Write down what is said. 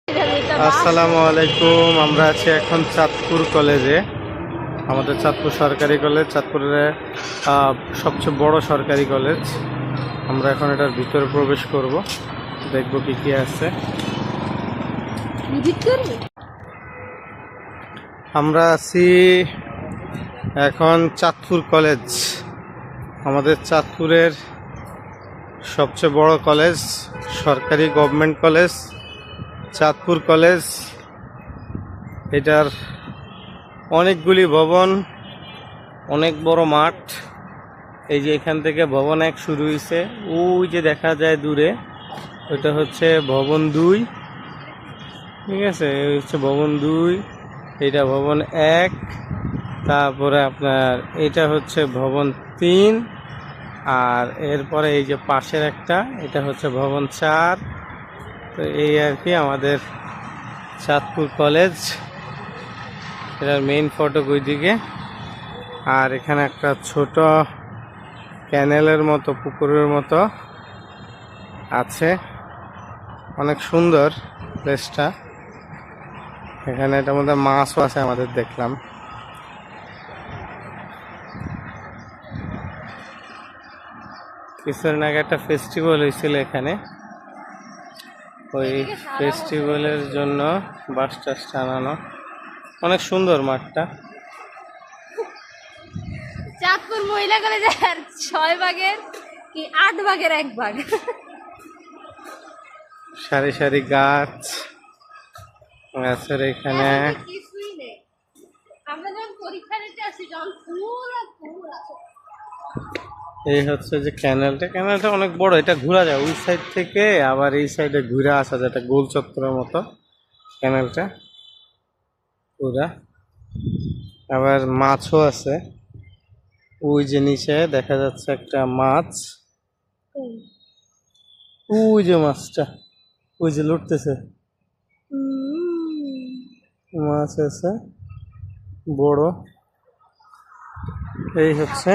আসসালামু আলাইকুম। আমরা আছি এখন চাঁদপুর কলেজে। আমাদের চাঁদপুর সরকারি কলেজ, চাঁদপুরের সবচেয়ে বড় সরকারি কলেজ। আমরা এখন এটার ভিতরে প্রবেশ করব, দেখব কি কি আছে। আমরা আছি এখন চাঁদপুর কলেজ, আমাদের চাঁদপুরের সবচেয়ে বড় কলেজ, সরকারি গভর্নমেন্ট কলেজ চাঁদপুর কলেজ। এটার অনেকগুলি ভবন, অনেক বড় মাঠ। এই যে এখান থেকে ভবন 1 শুরু হয়েছে, ওই যে দেখা যায় দূরে, ওইটা হচ্ছে ভবন 2। ঠিক আছে, এই হচ্ছে ভবন 2, এটা ভবন 1, তারপরে আপনার এটা হচ্ছে ভবন 3, আর এরপরে এই যে পাশের একটা, এটা হচ্ছে ভবন 4। তো এই আর কি আমাদের চাঁদপুর কলেজ। এটার মেইন ফটক ওইদিকে, আর এখানে একটা ছোট ক্যানেলের মতো, পুকুরের মতো আছে। অনেক সুন্দর প্লেসটা। এখানে এটার মধ্যে মাছও আছে আমাদের, দেখলাম। কিছুদিন আগে একটা ফেস্টিভ্যাল হয়েছিল এখানে, ওই ফেস্টিভ্যালের জন্য বাস টাস টানানো। অনেক সুন্দর মাঠটা। চাঁদপুর মহিলা কলেজের 6 ভাগের কি 8 ভাগের 1 ভাগ। সারি সারি গাছ, গাছের এখানে কিছুই নেই। আমরা যখন পরীক্ষা দিতে আসি, যখন পুরো ফুল আছে। এই হচ্ছে যে ক্যানেলটা অনেক বড়। এটা ঘোরা যায় ওই সাইড থেকে, আবার এই সাইডে ঘুরে আসা যায়। এটা গোল চত্বরের মতো ক্যানেলটা পুরা। আবার মাছও আছে, ওই যে নিচে দেখা যাচ্ছে একটা মাছ। ওই যে মাছটা, ওই যে লুটতেছে, মাছ আছে বড়। এই হচ্ছে